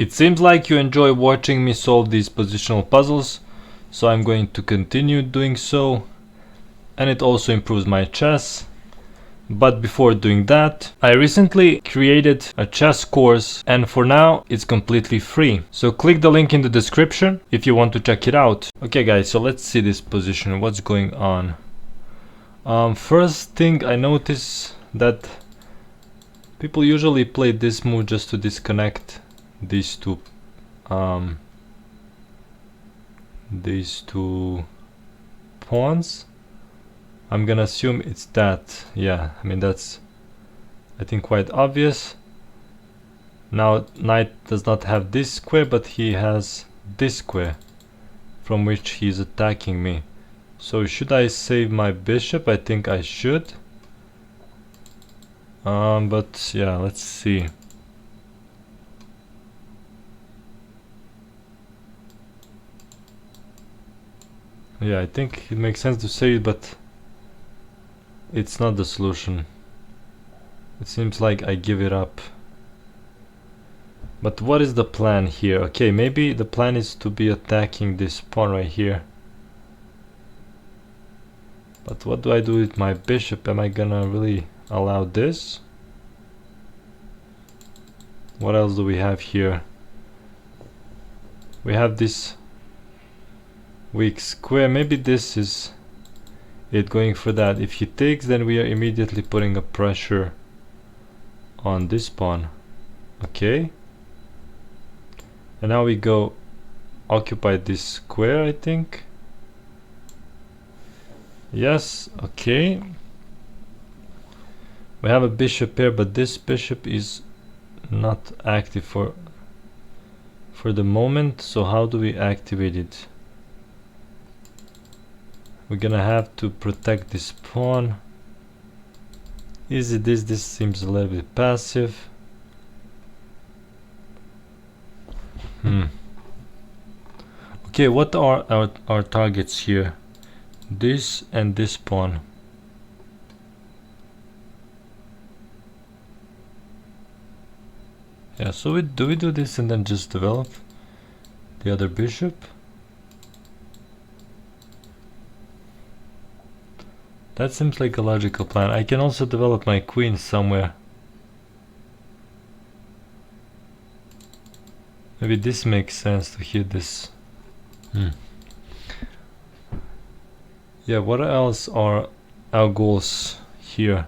It seems like you enjoy watching me solve these positional puzzles, so I'm going to continue doing so, and it also improves my chess. But before doing that, I recently created a chess course, and for now it's completely free. So click the link in the description if you want to check it out. Okay guys, so let's see this position, what's going on. First thing I notice that people usually play this move just to disconnect these two pawns. I'm gonna assume it's that. Yeah, I mean that's, I think, quite obvious. Now knight does not have this square, but he has this square from which he's attacking me. So should I save my bishop? I think I should. But yeah, let's see. Yeah, I think it makes sense to save it, but it's not the solution. It seems like I give it up. But what is the plan here? Okay, maybe the plan is to be attacking this pawn right here. But what do I do with my bishop? Am I gonna really allow this? What else do we have here? We have this weak square. Maybe this is it, going for that. If he takes, then we are immediately putting a pressure on this pawn. Okay. And now we go occupy this square, I think. Yes, okay. We have a bishop here, but this bishop is not active for the moment. So how do we activate it? We're gonna have to protect this pawn. Is it this? This seems a little bit passive. Okay, what are our targets here? This and this pawn. Yeah, so we do this and then just develop the other bishop? That seems like a logical plan. I can also develop my queen somewhere. Maybe this makes sense to hit this. Yeah, what else are our goals here?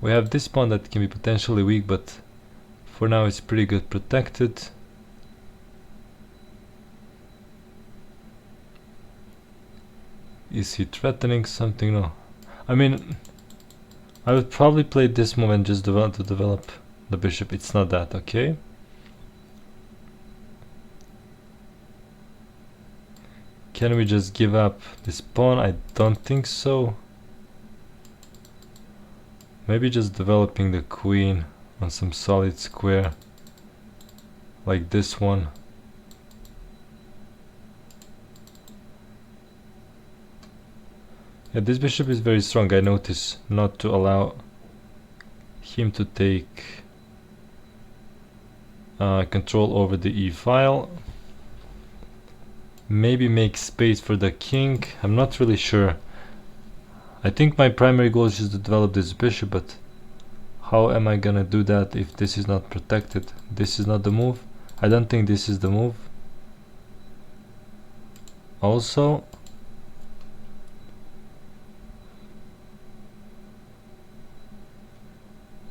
We have this pawn that can be potentially weak, but for now it's pretty good protected. Is he threatening something? No. I mean, I would probably play this move and just develop the bishop. It's not that, okay? Can we just give up this pawn? I don't think so. Maybe just developing the queen on some solid square like this one. Yeah, this bishop is very strong. I notice not to allow him to take control over the e file. Maybe make space for the king. I'm not really sure. I think my primary goal is just to develop this bishop, but how am I gonna do that if this is not protected? This is not the move. I don't think this is the move. Also,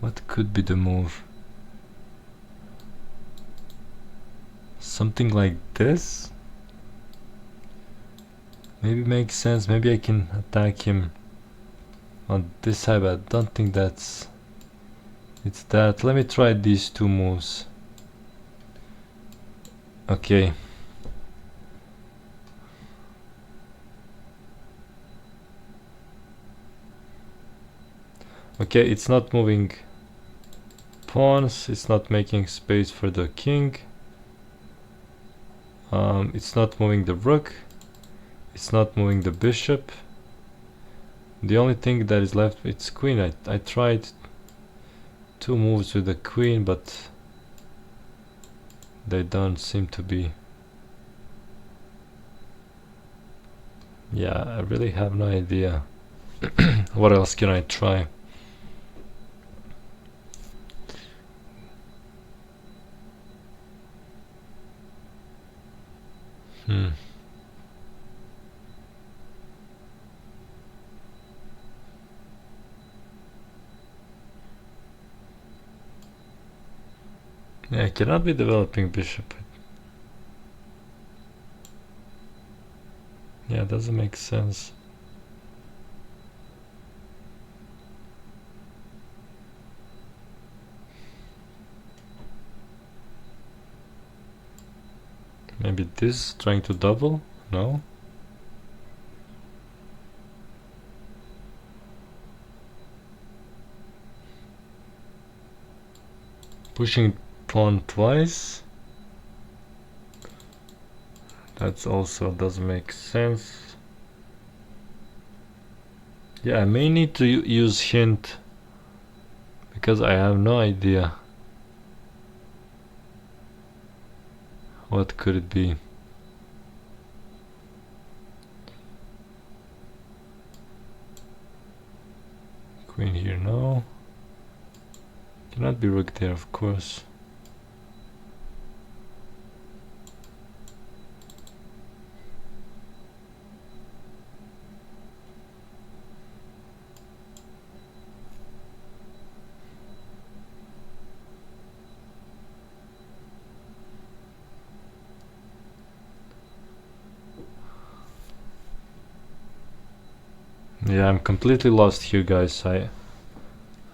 what could be the move? Something like this? Maybe makes sense. Maybe I can attack him on this side, but I don't think it's that. Let me try these two moves. Okay. Okay, it's not moving pawns, it's not making space for the king. It's not moving the rook. It's not moving the bishop. The only thing that is left is queen. I tried two moves with the queen, but they don't seem to be. Yeah, I really have no idea. What else can I try? Yeah, I cannot be developing bishop. Yeah, it doesn't make sense. Maybe this, trying to double? No? Pushing pawn twice? That's also doesn't make sense. Yeah, I may need to use hint, because I have no idea. What could it be? Queen here, no. Cannot be rook there, of course. Yeah, I'm completely lost here, guys. I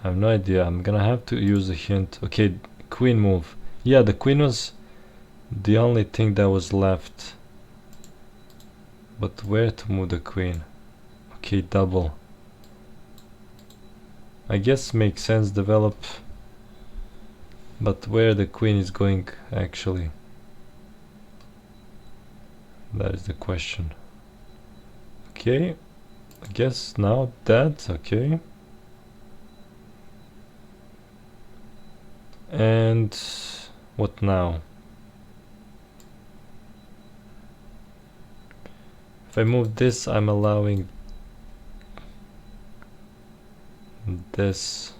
have no idea. I'm gonna have to use a hint. Okay, queen move. Yeah, the queen was the only thing that was left. But where to move the queen? Okay, double. I guess makes sense, develop. But where the queen is going, actually? That is the question. Okay, I guess now that, okay. And what now? If I move this, I'm allowing this,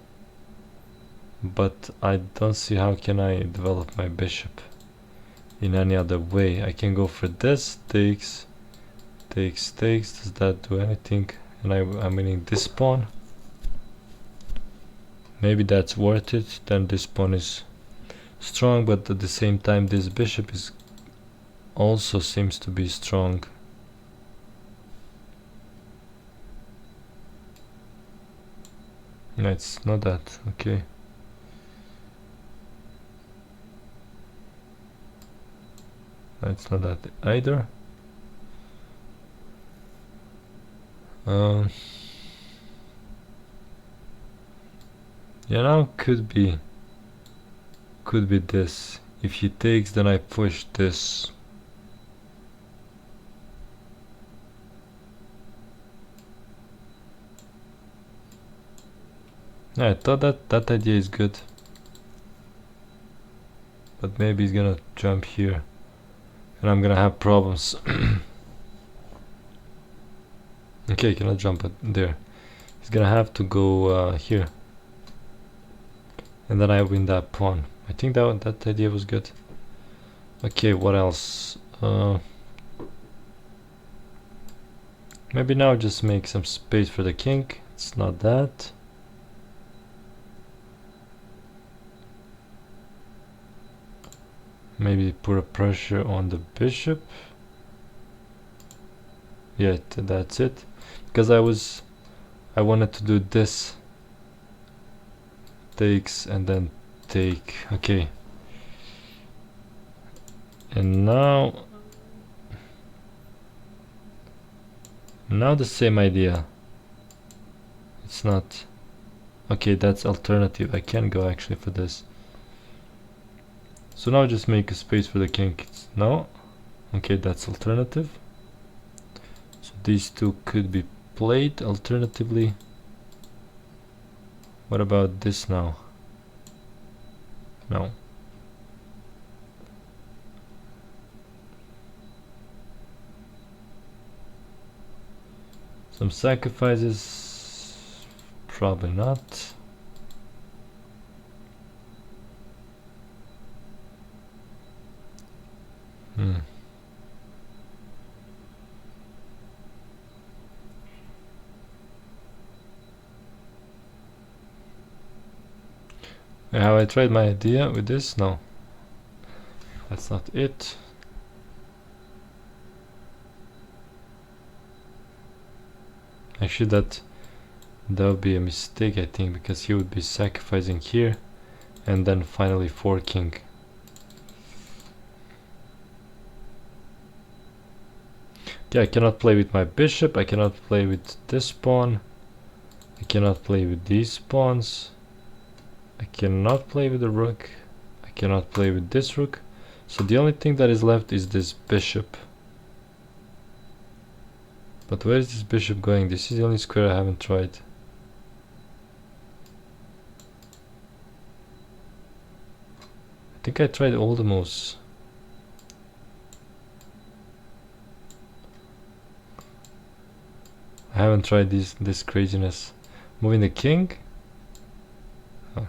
but I don't see how can I develop my bishop in any other way. I can go for this, takes, does that do anything? And I'm winning this pawn. Maybe that's worth it, then this pawn is strong, but at the same time this bishop is also seems to be strong. No, it's not that, okay. No, it's not that either. Yeah, now could be this. If he takes, then I push this. Yeah, I thought that idea is good, but maybe he's gonna jump here and I'm gonna have problems. Okay, cannot jump there. He's gonna have to go here, and then I win that pawn. I think that idea was good. Okay, what else? Maybe now just make some space for the king. It's not that. Maybe put a pressure on the bishop. Yeah, that's it. Because I wanted to do this. Takes and then take. Okay. And now the same idea. It's not. Okay, that's alternative. I can go actually for this. So now just make a space for the king. No? Okay, that's alternative. So these two could be played alternatively. What about this now? No. Some sacrifices, probably not. Have I tried my idea with this? No. That's not it. Actually, that would be a mistake, I think, because he would be sacrificing here and then finally forking. Okay, I cannot play with my bishop, I cannot play with this pawn, I cannot play with these pawns, I cannot play with the rook, I cannot play with this rook, so the only thing that is left is this bishop. But where is this bishop going? This is the only square I haven't tried. I think I tried all the moves. I haven't tried this craziness. Moving the king? Huh.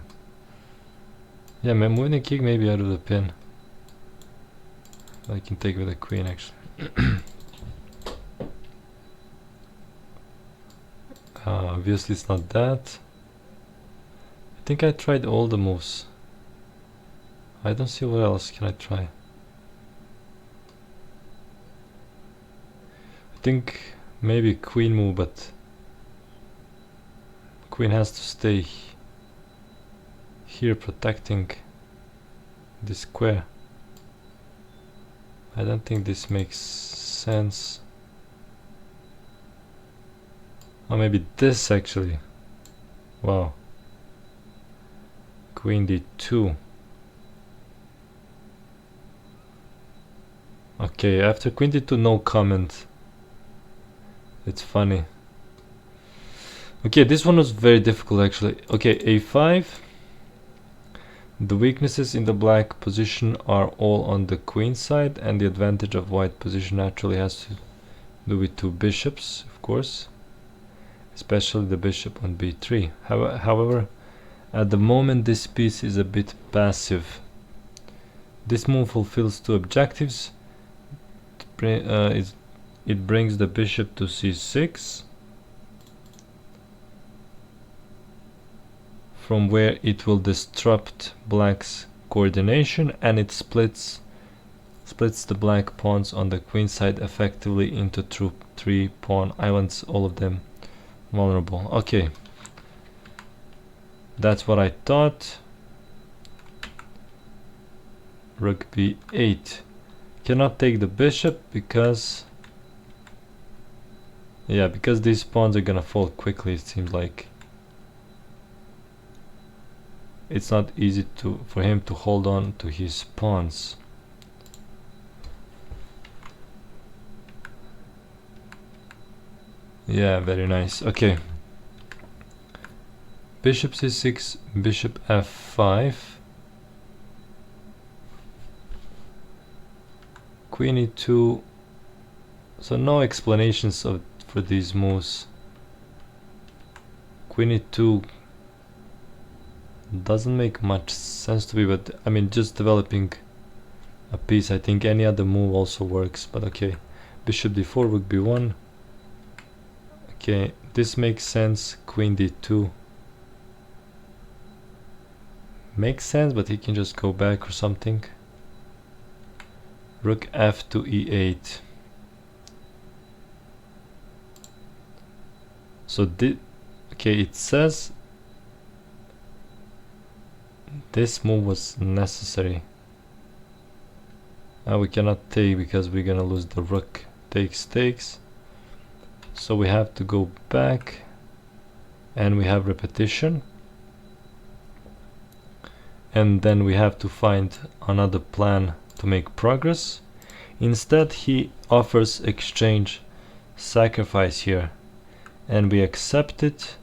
Yeah, moving the king maybe out of the pin. I can take with the queen actually. Obviously it's not that. I think I tried all the moves. I don't see what else can I try. I think maybe queen move, but queen has to stay here protecting this square. I don't think this makes sense. Or maybe this actually. Wow. Queen d2. Okay, after queen d2, no comment. It's funny. Okay, this one was very difficult actually. Okay, a5. The weaknesses in the black position are all on the queen side, and the advantage of white position naturally has to do with two bishops, of course. Especially the bishop on b3. However, at the moment this piece is a bit passive. This move fulfills two objectives. It brings the bishop to c6, from where it will disrupt black's coordination, and it splits the black pawns on the queen side effectively into three pawn islands, all of them vulnerable. Okay, that's what I thought. Rook b8. Cannot take the bishop because these pawns are gonna fall quickly. It seems like it's not easy for him to hold on to his pawns. Yeah, very nice. Okay, bishop c6, bishop f5, queen e2. So no explanations for these moves. Queen e2 doesn't make much sense to me, but I mean, just developing a piece. I think any other move also works, but okay. Bishop d4, rook b1. Okay, this makes sense. Queen d2 makes sense, but he can just go back or something. Rook f to e8. So okay, it says this move was necessary. We cannot take because we're gonna lose the rook. Takes. So we have to go back, and we have repetition, and then we have to find another plan to make progress. Instead, he offers exchange sacrifice here, and we accept it,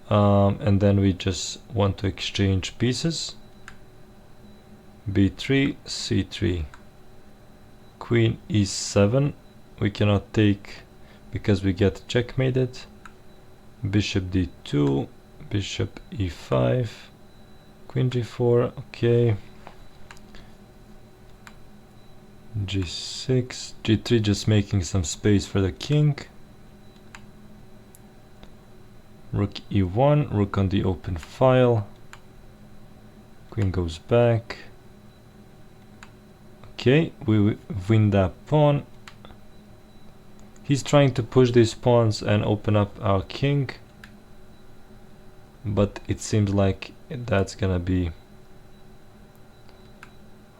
and then we just want to exchange pieces. b3, c3, queen e7. We cannot take because we get checkmated. Bishop d2, bishop e5, queen g4, okay. g6, g3, just making some space for the king. Rook e1, rook on the open file. Queen goes back. Okay, we win that pawn. He's trying to push these pawns and open up our king, but it seems like that's gonna be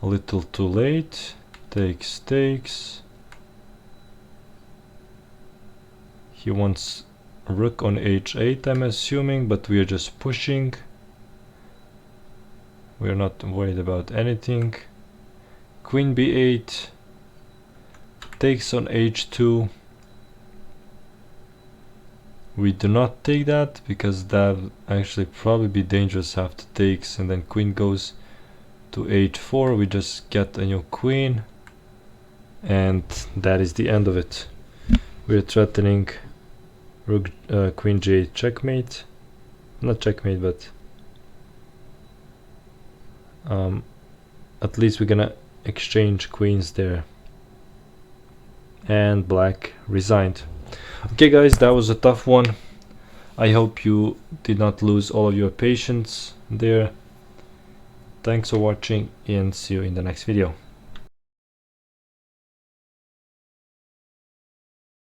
a little too late. Takes, takes. He wants rook on h8, I'm assuming, but we are just pushing. We are not worried about anything. Queen b8, takes on h2. We do not take that because that would actually probably be dangerous after takes, and then queen goes to h4. We just get a new queen, and that is the end of it. We are threatening rook, queen g8 checkmate. Not checkmate, but at least we're gonna exchange queens there. And black resigned. Okay guys, that was a tough one. I hope you did not lose all of your patience there. Thanks for watching and see you in the next video.